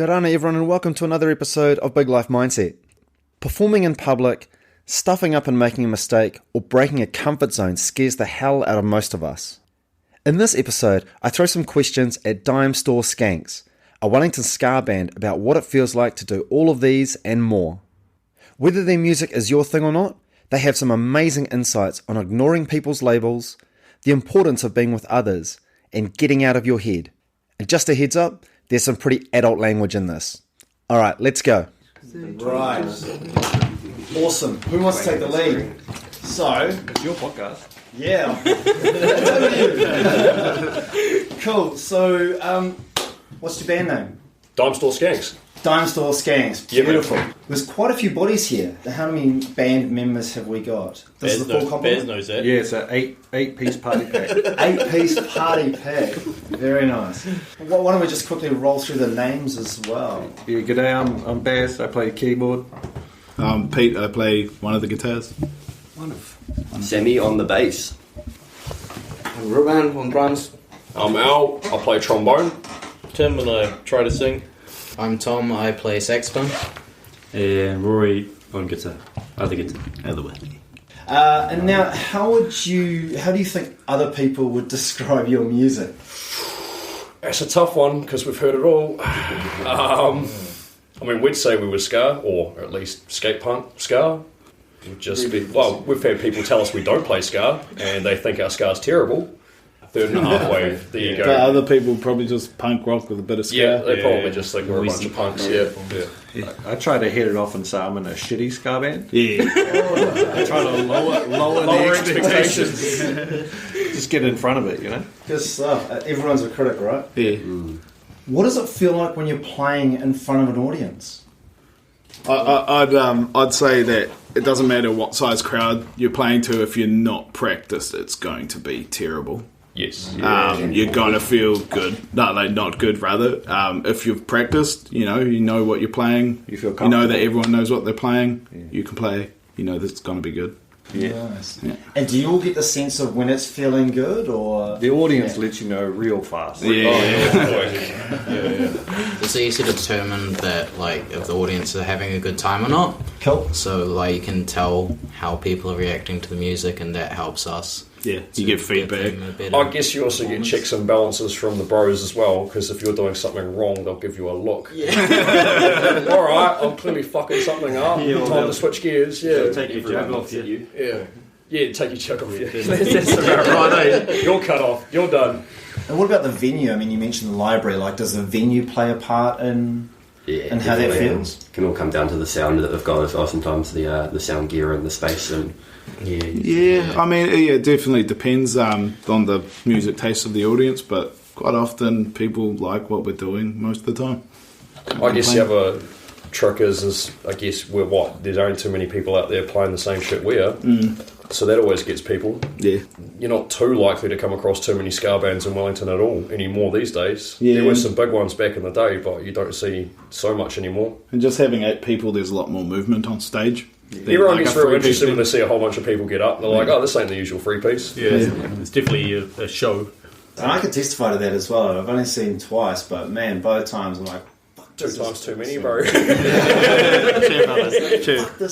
Kia ora everyone and welcome to another episode of Big Life Mindset. Performing in public, stuffing up and making a mistake, or breaking a comfort zone scares the hell out of most of us. In this episode, I throw some questions at Dimestore Skanks, a Wellington Ska band, about what it feels like to do all of these and more. Whether their music is your thing or not, they have some amazing insights on ignoring people's labels, the importance of being with others, and getting out of your head. And just a heads up, there's some pretty adult language in this. Alright, let's go. Right. Awesome. Who wants to take the lead? So, it's your podcast. Yeah. Cool. So, what's your band name? Dimestore Skanks. Dimestore Skanks. Yeah, beautiful. There's quite a few bodies here. How many band members have we got? This is the full complement? Bez knows that. Yeah, it's an eight-piece party pack. 8-piece party pack. Very nice. Well, why don't we just quickly roll through the names as well? Yeah, g'day, I'm Baz, I play keyboard. I'm Pete, I play one of the guitars. Sammy on the bass. I'm Ruben on drums. I'm Al, I play trombone. Tim and I try to sing. I'm Tom, I play saxophone. And Rory on guitar. Other guitar. Other way. And now, how do you think other people would describe your music? That's a tough one because we've heard it all. I mean, we'd say we were ska, or at least skate punk ska. Would just be, well, we've had people tell us we don't play ska and they think our ska's terrible. Third and a half way, there you go. But other people probably just punk rock with a bit of ska. Yeah, they probably just think we're a bunch of punks. Yeah. I try to head it off and say I'm in a shitty ska band. Yeah. I try to lower the expectations. Just get in front of it, you know? Good stuff. Everyone's a critic, right? Yeah. What does it feel like when you're playing in front of an audience? I'd say that it doesn't matter what size crowd you're playing to. If you're not practiced, it's going to be terrible. Yes. You're going to feel good. Not good, rather. If you've practiced, you know what you're playing. You feel You know comfortable. that everyone knows what they're playing. Yeah. You can play. You know that it's going to be good. Yeah. Nice. Yeah. And do you all get the sense of when it's feeling good, or The audience lets you know real fast. It's easy to determine that, like, if the audience are having a good time or not. Cool. So, like, you can tell how people are reacting to the music, and that helps us. Yeah, to you get feedback. them a better I guess you also get checks and balances from the bros as well, because if you're doing something wrong, they'll give you a look. Yeah. Alright, I'm clearly fucking something up. Time to switch gears. Yeah. Take your jug off you. Yeah, take your jug off. Yeah. That's about right, eh? You're cut off. You're done. And what about the venue? I mean, you mentioned the library. Like, does the venue play a part in how that feels? Can all come down to the sound that they've got as well. Sometimes the sound gear and the space and Yeah, I mean, it definitely depends on the music taste of the audience, but quite often people like what we're doing most of the time. I guess the other trick is I guess there's only too many people out there playing the same shit we are, so that always gets people. Yeah. You're not too likely to come across too many ska bands in Wellington at all anymore these days. Yeah. There were some big ones back in the day, but you don't see so much anymore. And just having 8 people, there's a lot more movement on stage. Everyone gets a real 3-piece interested when they band. see a whole bunch of people get up. They're like, oh, this ain't the usual 3-piece. Yeah, it's definitely a show. And I can testify to that as well. I've only seen twice, but man, both times I'm like, 2 times too many, bro. this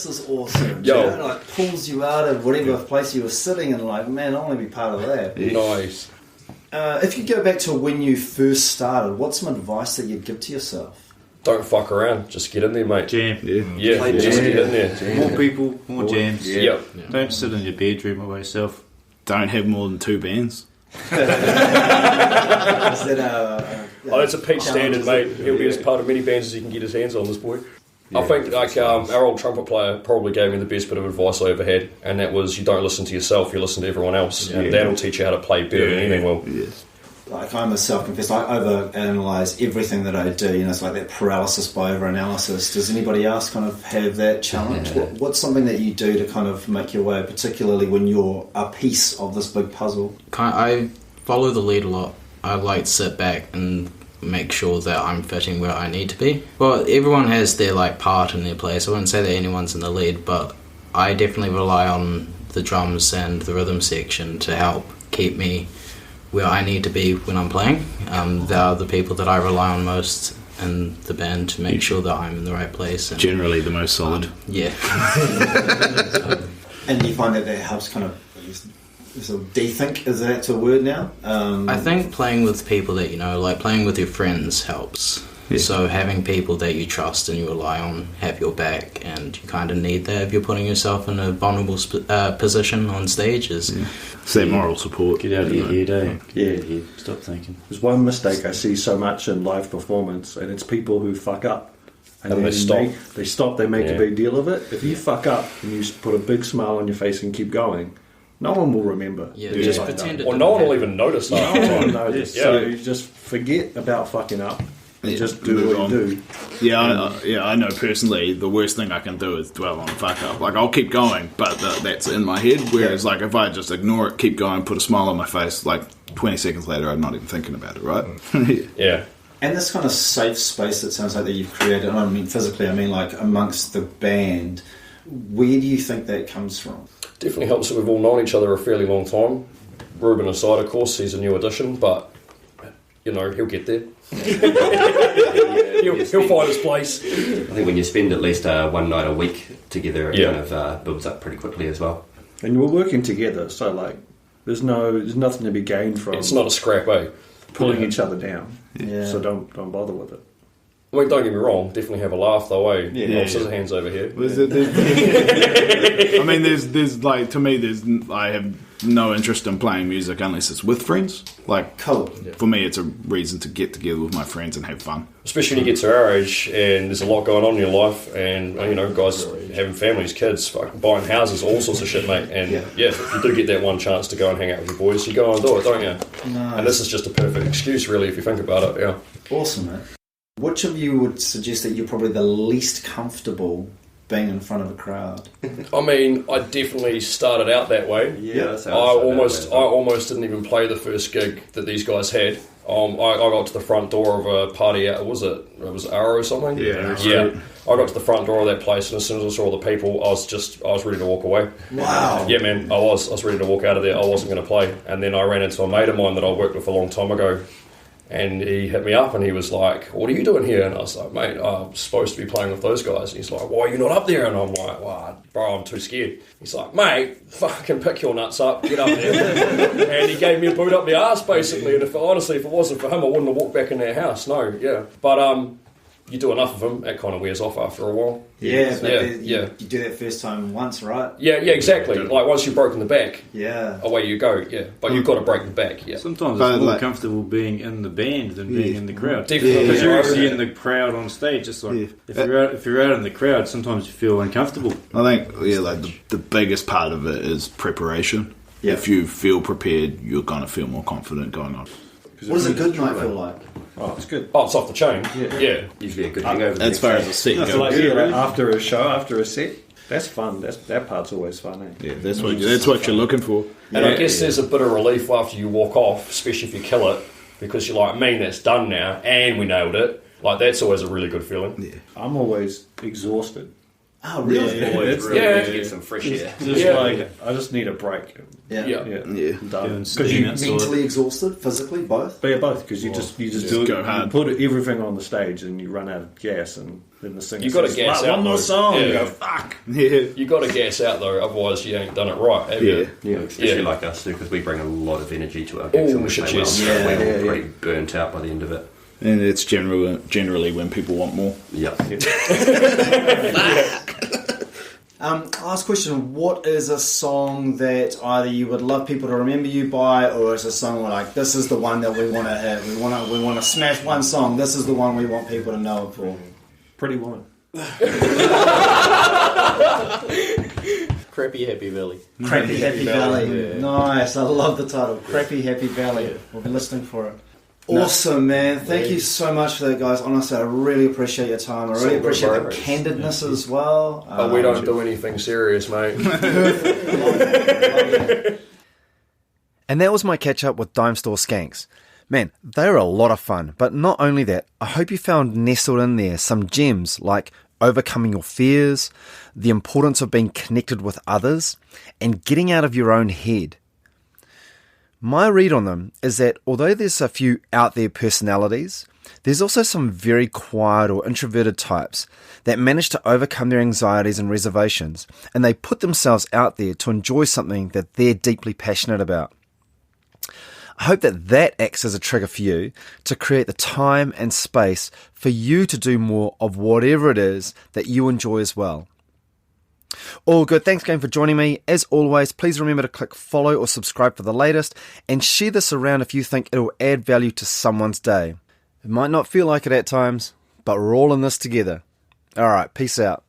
is awesome. Yo. It like pulls you out of whatever place you were sitting and like, man, I want to be part of that. Nice. If you go back to when you first started, what's some advice that you'd give to yourself? Don't fuck around. Just get in there, mate. Jam. Yeah, just get in there. More people, more jams. Yep. Don't sit in your bedroom by yourself. Don't have more than 2 bands. Is that Oh, that's a Pete standard, mate. He'll be as part of many bands as he can get his hands on, this boy. I think our old trumpet player probably gave me the best bit of advice I ever had, and that was you don't listen to yourself, you listen to everyone else, and that'll teach you how to play better than anything will. Yes. Like, I'm a self-confessed, I overanalyze everything that I do. You know, it's like that paralysis by overanalysis. Does anybody else kind of have that challenge? What's something that you do to kind of make your way, particularly when you're a piece of this big puzzle? I follow the lead a lot. I like to sit back and make sure that I'm fitting where I need to be. Well, everyone has their part in their place. I wouldn't say that anyone's in the lead, but I definitely rely on the drums and the rhythm section to help keep me where I need to be when I'm playing. They are the people that I rely on most in the band to make sure that I'm in the right place. And, Generally the most solid. yeah. And do you find that helps kind of, I guess, sort of de-think, is that a word now? I think playing with people that you know, like playing with your friends helps. Yeah. So having people that you trust and you rely on have your back, and you kind of need that if you're putting yourself in a vulnerable position on stage. It's that moral support. Get out of your head, eh? Yeah. Get out of your head. Stop thinking. There's one mistake I see so much in live performance, and it's people who fuck up. And they stop. They stop, they make a big deal of it. If you fuck up and you put a big smile on your face and keep going, no one will remember. Yeah, that just you fucked pretend up. it Or no one will even notice No that. one knows. Yeah. So you just forget about fucking up and just do move what on. you do. Yeah, I know personally the worst thing I can do is dwell on fuck up. Like, I'll keep going, but that's in my head. Whereas, like, if I just ignore it, keep going, put a smile on my face, like 20 seconds later, I'm not even thinking about it, right? Yeah. And this kind of safe space that sounds like that you've created, I don't mean physically, I mean like amongst the band, where do you think that comes from? Definitely helps that we've all known each other a fairly long time. Ruben aside, of course, he's a new addition, but, you know, he'll get there. He'll find his place. I think when you spend at least one night a week together, it Yeah. kind of builds up pretty quickly as well. And we're working together, so like there's nothing to be gained from It's not a scrap, eh? pulling each other down. Yeah. So don't bother with it. I mean, don't get me wrong, definitely have a laugh though, eh? Yeah. Oh, scissor hands over here. I mean, there's like, to me, I have no interest in playing music unless it's with friends. Like, Cool. for me, it's a reason to get together with my friends and have fun. Especially when you get to our age and there's a lot going on in your life, and you know, guys having families, kids, fucking buying houses, all sorts of shit, mate. And yeah, you do get that one chance to go and hang out with your boys, you go and do it, don't you? Nice. And this is just a perfect excuse, really, if you think about it. Yeah. Awesome, man. Which of you would suggest that you're probably the least comfortable being in front of a crowd? I mean, I definitely started out that way. That's I almost didn't even play the first gig that these guys had. I got to the front door of a party out. It was Arrow or something. Yeah. I got to the front door of that place, and as soon as I saw the people, I was ready to walk away. Wow. Yeah, man, I was ready to walk out of there. I wasn't going to play, and then I ran into a mate of mine that I worked with a long time ago. And he hit me up and he was like, "What are you doing here?" And I was like, "Mate, I'm supposed to be playing with those guys." And he's like, "Why are you not up there?" And I'm like, "Well, bro, I'm too scared." He's like, "Mate, fucking pick your nuts up, get up there." And he gave me a boot up the arse, basically. And if it wasn't for him, I wouldn't have walked back in that house. No, yeah. But you do enough of them, it kind of wears off after a while. Yeah, but Yeah. you do that first time once, right? Yeah, exactly. Like once you've broken the back, Yeah. away you go, yeah. But you've got to break the back, yeah. Sometimes But it's more like- comfortable being in the band than being in the crowd. Definitely. Because you're Yeah. actually in the crowd on stage. It's like Yeah. if you're out in the crowd, sometimes you feel uncomfortable. I think, like, the biggest part of it is preparation. Yeah. If you feel prepared, you're going to feel more confident going on. What does a good night feel like? Oh, it's good. Oh, it's off the chain. Yeah. Usually a good hangover. the As next far day. as a set It's goes. like after a show, after a set, that's fun. That part's always fun, eh? Yeah, that's what you're looking for. And I guess there's a bit of relief after you walk off, especially if you kill it, because you're like, "Man, that's done now, and we nailed it." Like, that's always a really good feeling. Yeah. I'm always exhausted. Oh, really? Always really Yeah. good to get some fresh air. Just Yeah. like, I just need a break. Yeah. Yeah. Yeah. Yeah. Done. Doing Because you steam outside. Mentally exhausted, physically, both? But yeah, both, because you just just do it, go hard. you put everything on the stage and you run out of gas, and then the singer You gotta says, gas "Right, out one more though." song. Yeah. You go, fuck. Yeah. You got to gas out though, otherwise you ain't done it right, have you? Yeah. Especially Yeah. like us, because we bring a lot of energy to our gigs Oh, and we shit, play well, yes. so Yeah, we're yeah, pretty burnt out by the end of it. And it's generally when people want more. Yeah. Last question, what is a song that either you would love people to remember you by, or is a song where, like, this is the one that we want to hit, we want to smash one song, this is the one we want people to know it for? Pretty woman. Crappy Happy Valley. Crappy Happy Valley. Nice, I love the title, Crappy Happy Valley. We'll be listening for it. Awesome, man. Thank you so much for that, guys. Honestly, I really appreciate your time. I really appreciate the candidness as well. But we don't do anything serious, mate. And that was my catch up with Dimestore Skanks. Man, they were a lot of fun, but not only that, I hope you found nestled in there some gems like overcoming your fears, the importance of being connected with others, and getting out of your own head. My read on them is that although there's a few out there personalities, there's also some very quiet or introverted types that manage to overcome their anxieties and reservations, and they put themselves out there to enjoy something that they're deeply passionate about. I hope that acts as a trigger for you to create the time and space for you to do more of whatever it is that you enjoy as well. All good. Thanks again for joining me. As always, please remember to click follow or subscribe for the latest, and share this around if you think it'll add value to someone's day. It might not feel like it at times, but we're all in this together. Alright, peace out.